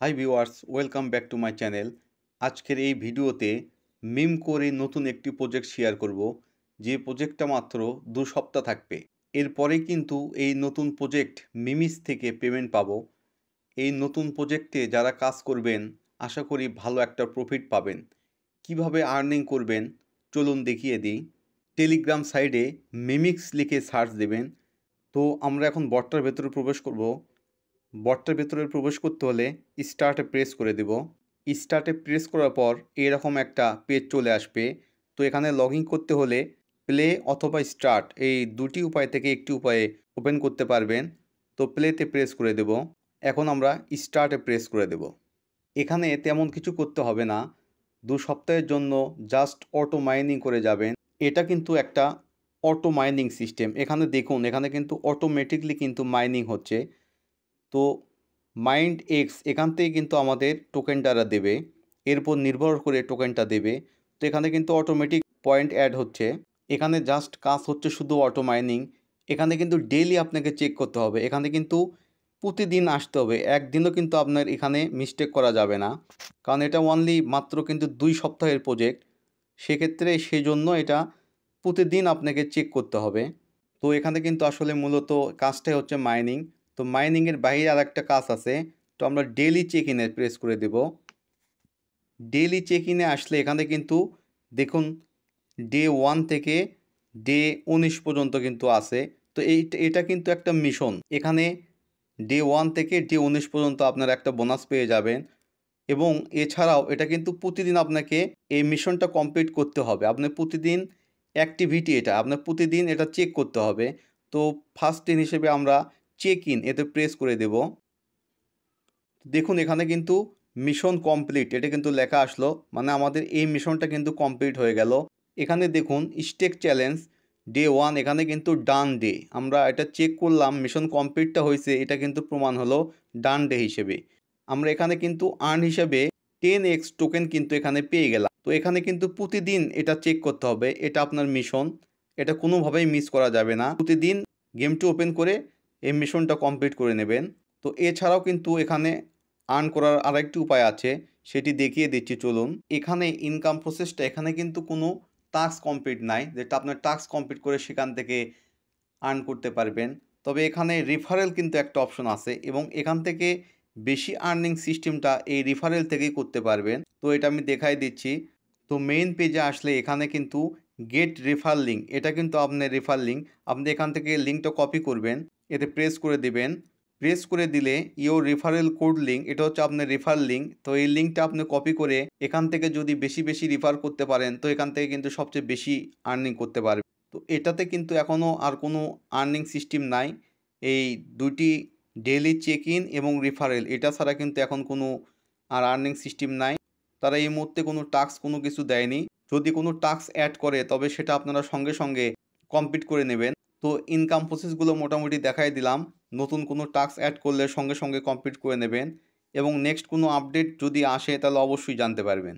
Hi viewers, welcome back to my channel. আজকের এই ভিডিওতে মিম করে নতুন একটি প্রজেক্ট শেয়ার করব, যে প্রজেক্টটা মাত্র 2 সপ্তাহ থাকবে। এরপরে কিন্তু এই নতুন প্রজেক্ট মিমিস থেকে পেমেন্ট পাবো। এই নতুন প্রজেক্টে যারা কাজ করবেন আশা করি ভালো একটা প্রফিট পাবেন। কিভাবে আর্নিং করবেন চলুন দেখিয়ে দিই। টেলিগ্রাম সাইডে মিমিক্স লিখে সার্চ দেবেন। তো আমরা এখন বটটার ভেতরে প্রবেশ করব। বটটার ভেতরে প্রবেশ করতে হলে স্টার্টে প্রেস করে দেব। স্টার্টে প্রেস করার পর এরকম একটা পেজ চলে আসবে। তো এখানে লগ ইন করতে হলে প্লে অথবা স্টার্ট এই দুটি উপায় থেকে একটি উপায়ে ওপেন করতে পারবেন। তো প্লেতে প্রেস করে দেব। এখন আমরা স্টার্টে প্রেস করে দেব। এখানে তেমন কিছু করতে হবে না। 2 সপ্তাহের জন্য জাস্ট অটো মাইনিং করে যাবেন। এটা কিন্তু একটা অটো মাইনিং সিস্টেম। এখানে দেখুন, এখানে কিন্তু অটোমেটিকলি কিন্তু মাইনিং হচ্ছে। তো মাইন্ড এক্স এখান থেকে কিন্তু আমাদের টোকেনটা দেবে, এরপর নির্ভর করে টোকেনটা দেবে। তো এখানে কিন্তু অটোমেটিক পয়েন্ট অ্যাড হচ্ছে। এখানে জাস্ট কাজ হচ্ছে শুধু অটো মাইনিং। এখানে কিন্তু ডেইলি আপনাকে চেক করতে হবে। এখানে কিন্তু প্রতিদিন আসতে হবে, একদিনও কিন্তু আপনার এখানে মিস্টেক করা যাবে না, কারণ এটা অনলি মাত্র কিন্তু 2 সপ্তাহের প্রজেক্ট। সেক্ষেত্রে সেজন্য এটা প্রতিদিন আপনাকে চেক করতে হবে। তো এখানে কিন্তু আসলে মূলত কাজটাই হচ্ছে মাইনিং। তো মাইনিংয়ের বাইরে আর একটা কাজ আছে। তো আমরা ডেইলি চেক ইনে প্রেস করে দেব। ডেইলি চেক ইনে আসলে এখানে কিন্তু দেখুন ডে 1 থেকে ডে 19 পর্যন্ত কিন্তু আছে। তো এটা কিন্তু একটা মিশন। এখানে ডে 1 থেকে ডে 19 পর্যন্ত আপনারা একটা বোনাস পেয়ে যাবেন। এবং এছাড়াও এটা কিন্তু প্রতিদিন আপনাকে এই মিশনটা কমপ্লিট করতে হবে। আপনার প্রতিদিন অ্যাক্টিভিটি, এটা আপনার প্রতিদিন এটা চেক করতে হবে। তো ফার্স্ট দিন হিসেবে আমরা চেক ইন এতে প্রেস করে দেব। দেখুন এখানে কিন্তু মিশন কমপ্লিট এটা কিন্তু লেখা আসলো, মানে আমাদের এই মিশনটা কিন্তু কমপ্লিট হয়ে গেল। এখানে দেখুন স্টেক চ্যালেঞ্জ ডে 1, এখানে কিন্তু ডান ডে আমরা এটা চেক করলাম, মিশন কমপ্লিটটা হয়েছে, এটা কিন্তু প্রমাণ হলো ডান ডে হিসেবে। আমরা এখানে কিন্তু আর্ন হিসেবে 10x টোকেন কিন্তু এখানে পেয়ে গেলাম। তো এখানে কিন্তু প্রতিদিন এটা চেক করতে হবে, এটা আপনার মিশন, এটা কোনোভাবেই মিস করা যাবে না। প্রতিদিন গেমটি ওপেন করে এই মিশনটা কমপ্লিট করে নেবেন। তো এছাড়াও কিন্তু এখানে আর্ন করার আরেকটি উপায় আছে, সেটি দেখিয়ে দিচ্ছি চলুন। এখানে ইনকাম প্রসেসটা, এখানে কিন্তু কোনো টাস্ক কমপ্লিট নাই যেটা আপনার টাস্ক কমপ্লিট করে সেখান থেকে আর্ন করতে পারবেন। তবে এখানে রেফারেল কিন্তু একটা অপশন আছে এবং এখান থেকে বেশি আর্নিং সিস্টেমটা এই রেফারেল থেকেই করতে পারবেন। তো এটা আমি দেখাই দিচ্ছি। তো মেইন পেজে আসলে এখানে কিন্তু গেট রেফার লিঙ্ক, এটা কিন্তু আপনার রেফার লিঙ্ক। আপনি এখান থেকে লিঙ্কটা কপি করবেন, এতে প্রেস করে দিবেন। প্রেস করে দিলে ইওর রেফারেল কোড লিঙ্ক, এটা হচ্ছে আপনার রেফার লিঙ্ক। তো এই লিঙ্কটা আপনি কপি করে এখান থেকে যদি বেশি বেশি রেফার করতে পারেন তো এখান থেকে কিন্তু সবচেয়ে বেশি আর্নিং করতে পারবেন। তো এটাতে কিন্তু এখনও আর কোনো আর্নিং সিস্টেম নাই। এই দুটি ডেইলি চেক ইন এবং রেফারেল, এটা ছাড়া কিন্তু এখন কোনো আর আর্নিং সিস্টেম নাই। তারা এই মুহূর্তে কোনো টাস্ক কোনো কিছু দেয়নি। যদি কোনো টাস্ক অ্যাড করে তবে সেটা আপনারা সঙ্গে সঙ্গে কমপ্লিট করে নেবেন। তো ইনকাম প্রসেসগুলো মোটামুটি দেখাই দিলাম। নতুন কোনো টাস্ক অ্যাড করলে সঙ্গে সঙ্গে কমপ্লিট করে নেবেন এবং নেক্সট কোনো আপডেট যদি আসে তাহলে অবশ্যই জানতে পারবেন।